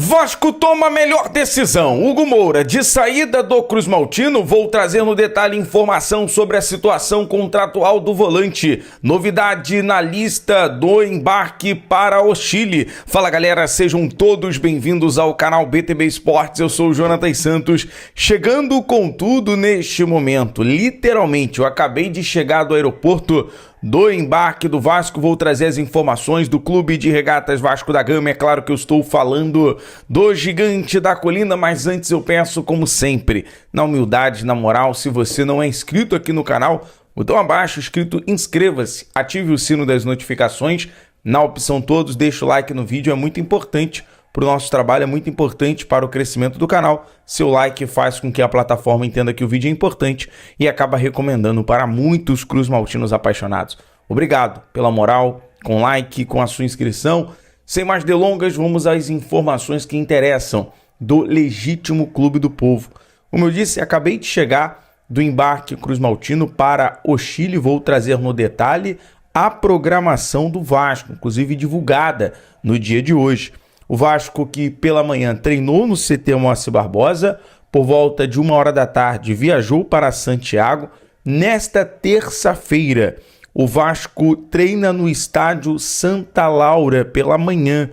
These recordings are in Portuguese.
Vasco toma a melhor decisão. Hugo Moura, de saída do Cruz Maltino, vou trazer no detalhe informação sobre a situação contratual do volante. Novidade na lista do embarque para o Chile. Fala galera, sejam todos bem-vindos ao canal BTB Esportes. Eu sou o Jonathan Santos, chegando com tudo neste momento. Literalmente, eu acabei de chegar do aeroporto do embarque do Vasco, vou trazer as informações do Clube de Regatas Vasco da Gama. É claro que eu estou falando do Gigante da Colina, mas antes eu peço, como sempre, na humildade, na moral, se você não é inscrito aqui no canal, botão abaixo escrito inscreva-se, ative o sino das notificações, na opção todos, deixa o like no vídeo, é muito importante para o nosso trabalho, é muito importante para o crescimento do canal. Seu like faz com que a plataforma entenda que o vídeo é importante e acaba recomendando para muitos Cruz Maltinos apaixonados. Obrigado pela moral, com like, com a sua inscrição. Sem mais delongas, vamos às informações que interessam do legítimo Clube do Povo. Como eu disse, acabei de chegar do embarque Cruz Maltino para o Chile. Vou trazer no detalhe a programação do Vasco, inclusive divulgada no dia de hoje. O Vasco, que pela manhã treinou no CT Moacir Barbosa, por volta de 1h da tarde viajou para Santiago. Nesta terça-feira, o Vasco treina no estádio Santa Laura pela manhã,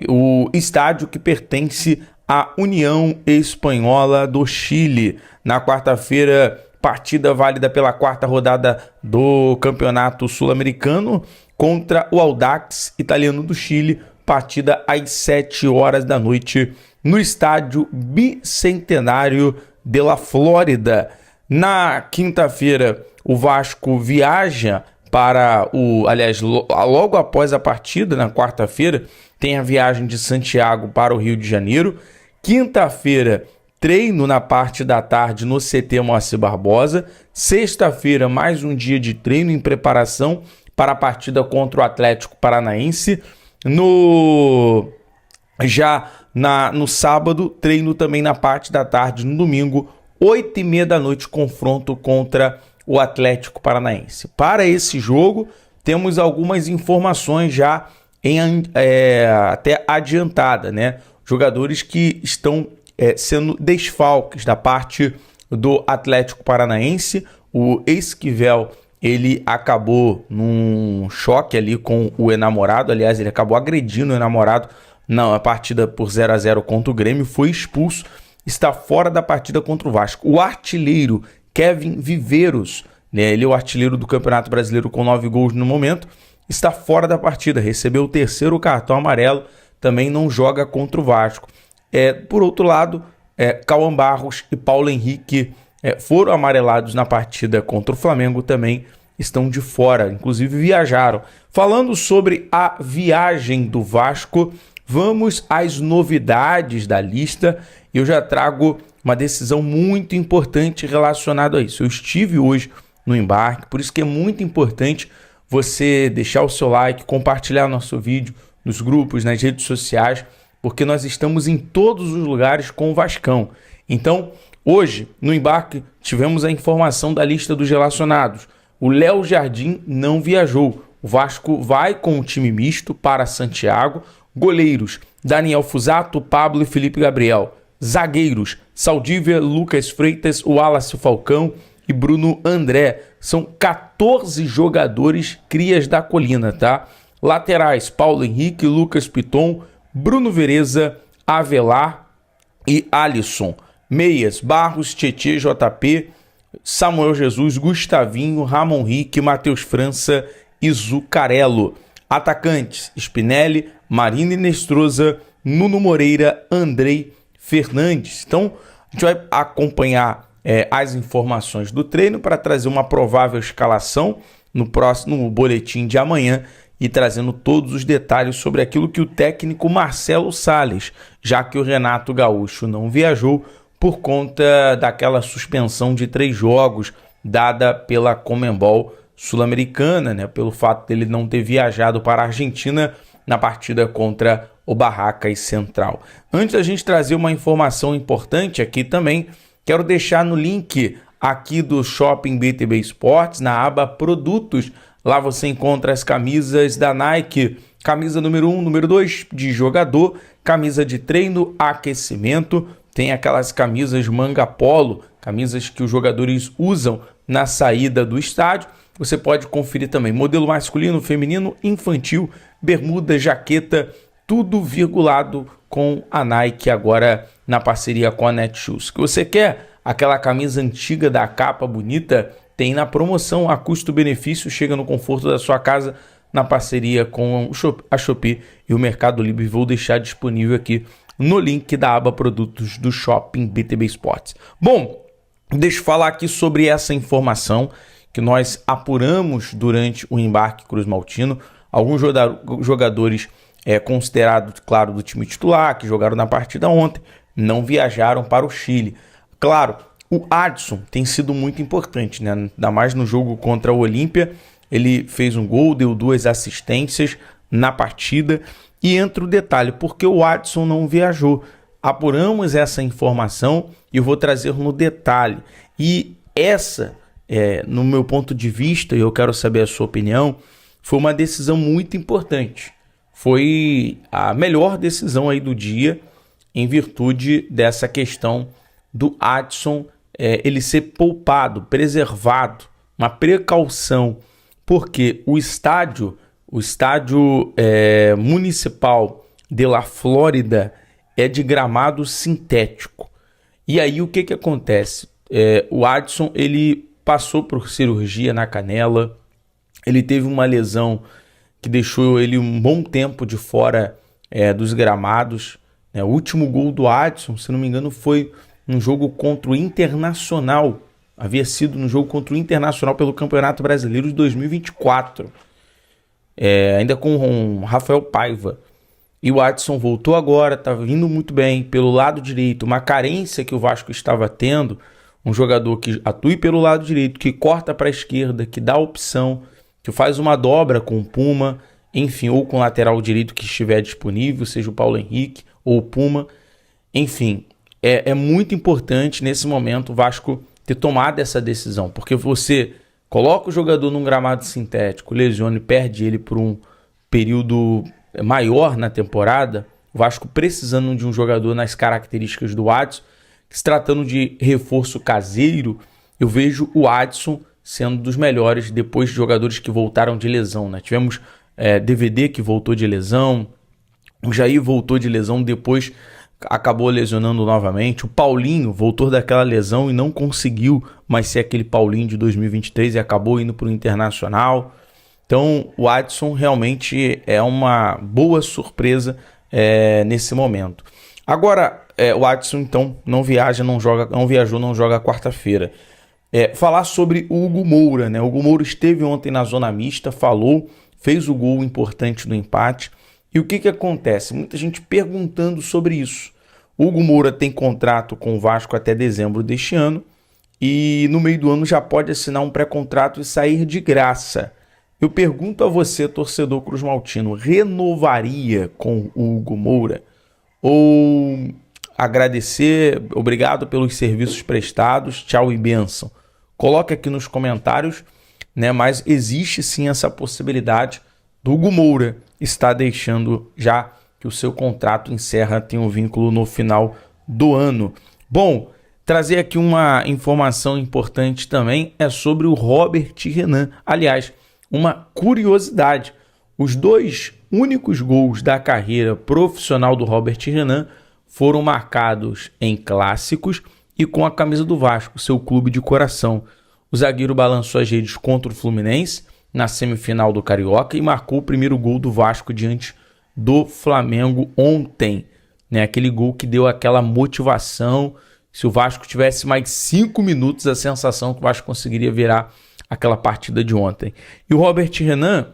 o estádio que pertence à União Espanhola do Chile. Na quarta-feira, partida válida pela quarta rodada do Campeonato Sul-Americano contra o Audax Italiano do Chile. Partida às 7h da noite no estádio Bicentenário de La Flórida. Na quinta-feira, o Vasco viaja para logo após a partida, na quarta-feira, tem a viagem de Santiago para o Rio de Janeiro. Quinta-feira, treino na parte da tarde no CT Moacir Barbosa. Sexta-feira, mais um dia de treino em preparação para a partida contra o Atlético Paranaense. No sábado, treino também na parte da tarde. No domingo, 8h30 da noite, confronto contra o Atlético Paranaense. Para esse jogo, temos algumas informações já até adiantada, né? Jogadores que estão sendo desfalques da parte do Atlético Paranaense. O Esquivel, ele acabou num choque ali com o enamorado. Aliás, ele acabou agredindo o enamorado na partida por 0x0 contra o Grêmio. Foi expulso, está fora da partida contra o Vasco. O artilheiro Kevin Viveiros, né, ele é o artilheiro do Campeonato Brasileiro com 9 gols no momento, está fora da partida. Recebeu o terceiro cartão amarelo, também não joga contra o Vasco. Por outro lado, Cauã Barros e Paulo Henrique foram amarelados na partida contra o Flamengo, também estão de fora, inclusive viajaram. Falando sobre a viagem do Vasco, vamos às novidades da lista. Eu já trago uma decisão muito importante relacionada a isso. Eu estive hoje no embarque, por isso que é muito importante você deixar o seu like, compartilhar nosso vídeo nos grupos, nas redes sociais, porque nós estamos em todos os lugares com o Vascão. Então, hoje, no embarque, tivemos a informação da lista dos relacionados. O Léo Jardim não viajou. O Vasco vai com o time misto para Santiago. Goleiros: Daniel Fusato, Pablo e Felipe Gabriel. Zagueiros: Saldívia, Lucas Freitas, Wallace Falcão e Bruno André. São 14 jogadores crias da Colina, tá? Laterais: Paulo Henrique, Lucas Piton, Bruno Vereza, Avelar e Alisson. Meias: Barros, Tietê, JP, Samuel Jesus, Gustavinho, Ramon Rick, Matheus França e Zucarello. Atacantes: Spinelli, Marina Inestrosa, Nuno Moreira, Andrei Fernandes. Então, a gente vai acompanhar as informações do treino para trazer uma provável escalação no próximo boletim de amanhã e trazendo todos os detalhes sobre aquilo que o técnico Marcelo Salles, já que o Renato Gaúcho não viajou por conta daquela suspensão de 3 jogos dada pela Conmebol Sul-Americana, né, pelo fato dele não ter viajado para a Argentina na partida contra o Barracas Central. Antes da gente trazer uma informação importante aqui também, quero deixar no link aqui do Shopping BTB Esportes, na aba Produtos. Lá você encontra as camisas da Nike camisa número 1, número 2 de jogador, camisa de treino, aquecimento, tem aquelas camisas manga polo, camisas que os jogadores usam na saída do estádio. Você pode conferir também modelo masculino, feminino, infantil, bermuda, jaqueta, tudo virgulado com a Nike agora na parceria com a Netshoes. Se você quer aquela camisa antiga da capa bonita, tem na promoção a custo-benefício, chega no conforto da sua casa na parceria com a Shopee e o Mercado Livre. Vou deixar disponível aqui no link da aba produtos do Shopping BTB Esportes. Bom, deixa eu falar aqui sobre essa informação que nós apuramos durante o embarque Cruz Maltino. Alguns jogadores considerados, claro, do time titular, que jogaram na partida ontem, não viajaram para o Chile. Claro, o Adson tem sido muito importante, né? Ainda mais no jogo contra o Olímpia. Ele fez um gol, deu 2 assistências na partida. E entra o detalhe, porque o Adson não viajou. Apuramos essa informação e eu vou trazer no detalhe. E essa, no meu ponto de vista, e eu quero saber a sua opinião, foi uma decisão muito importante. Foi a melhor decisão aí do dia, em virtude dessa questão do Adson ele ser poupado, preservado, uma precaução, porque o estádio municipal de La Flórida é de gramado sintético. E aí o que acontece? O Adson ele passou por cirurgia na canela, ele teve uma lesão que deixou ele um bom tempo de fora dos gramados. O último gol do Adson, se não me engano, foi um jogo contra o Internacional. Havia sido no jogo contra o Internacional pelo Campeonato Brasileiro de 2024. Ainda com o Rafael Paiva. E o Adson voltou agora, está vindo muito bem pelo lado direito. Uma carência que o Vasco estava tendo. Um jogador que atue pelo lado direito, que corta para a esquerda, que dá opção, que faz uma dobra com o Puma, enfim, ou com o lateral direito que estiver disponível, seja o Paulo Henrique ou o Puma. Enfim, é muito importante nesse momento o Vasco ter tomado essa decisão, porque você coloca o jogador num gramado sintético, lesiona e perde ele por um período maior na temporada. O Vasco precisando de um jogador nas características do Adson, se tratando de reforço caseiro, eu vejo o Adson sendo dos melhores depois de jogadores que voltaram de lesão, né? Tivemos DVD que voltou de lesão, o Jair voltou de lesão, depois acabou lesionando novamente, o Paulinho voltou daquela lesão e não conseguiu mais ser aquele Paulinho de 2023 e acabou indo para o Internacional. Então o Adson realmente é uma boa surpresa nesse momento. Agora, o Adson então não viajou, não joga quarta-feira. Falar sobre o Hugo Moura, né? O Hugo Moura esteve ontem na zona mista, fez o gol importante do empate. E o que acontece? Muita gente perguntando sobre isso. O Hugo Moura tem contrato com o Vasco até dezembro deste ano e no meio do ano já pode assinar um pré-contrato e sair de graça. Eu pergunto a você, torcedor cruzmaltino, renovaria com o Hugo Moura? Ou agradecer, obrigado pelos serviços prestados, tchau e bênção? Coloque aqui nos comentários, né? Mas existe sim essa possibilidade do Hugo Moura estar deixando já que o seu contrato encerra, tem um vínculo no final do ano. Bom, trazer aqui uma informação importante também é sobre o Robert Renan. Aliás, uma curiosidade, os 2 únicos gols da carreira profissional do Robert Renan foram marcados em clássicos e com a camisa do Vasco, seu clube de coração. O zagueiro balançou as redes contra o Fluminense na semifinal do Carioca e marcou o primeiro gol do Vasco diante do Flamengo ontem, né? Aquele gol que deu aquela motivação. Se o Vasco tivesse mais 5 minutos, a sensação que o Vasco conseguiria virar aquela partida de ontem. E o Robert Renan,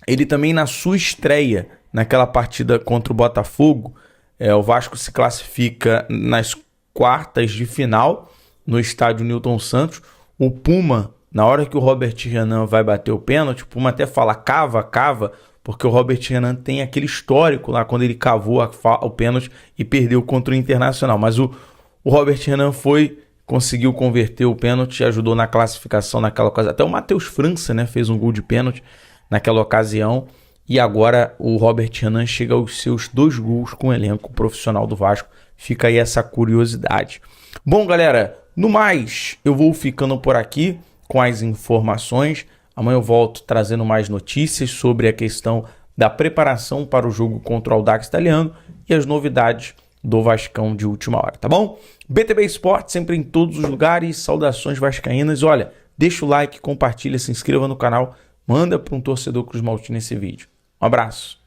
ele também na sua estreia naquela partida contra o Botafogo, o Vasco se classifica nas quartas de final no estádio Newton Santos. O Puma, na hora que o Robert Renan vai bater o pênalti, o Puma até fala cava, porque o Robert Renan tem aquele histórico lá quando ele cavou o pênalti e perdeu contra o Internacional. Mas o Robert Renan conseguiu converter o pênalti e ajudou na classificação naquela ocasião. Até o Matheus França, né, fez um gol de pênalti naquela ocasião. E agora o Robert Renan chega aos seus 2 gols com o elenco profissional do Vasco. Fica aí essa curiosidade. Bom, galera, no mais, eu vou ficando por aqui com as informações. Amanhã eu volto trazendo mais notícias sobre a questão da preparação para o jogo contra o Audax Italiano e as novidades do Vascão de última hora, tá bom? BTB Esporte sempre em todos os lugares. Saudações vascaínas. Olha, deixa o like, compartilha, se inscreva no canal, manda para um torcedor Cruz Maltina esse vídeo. Um abraço.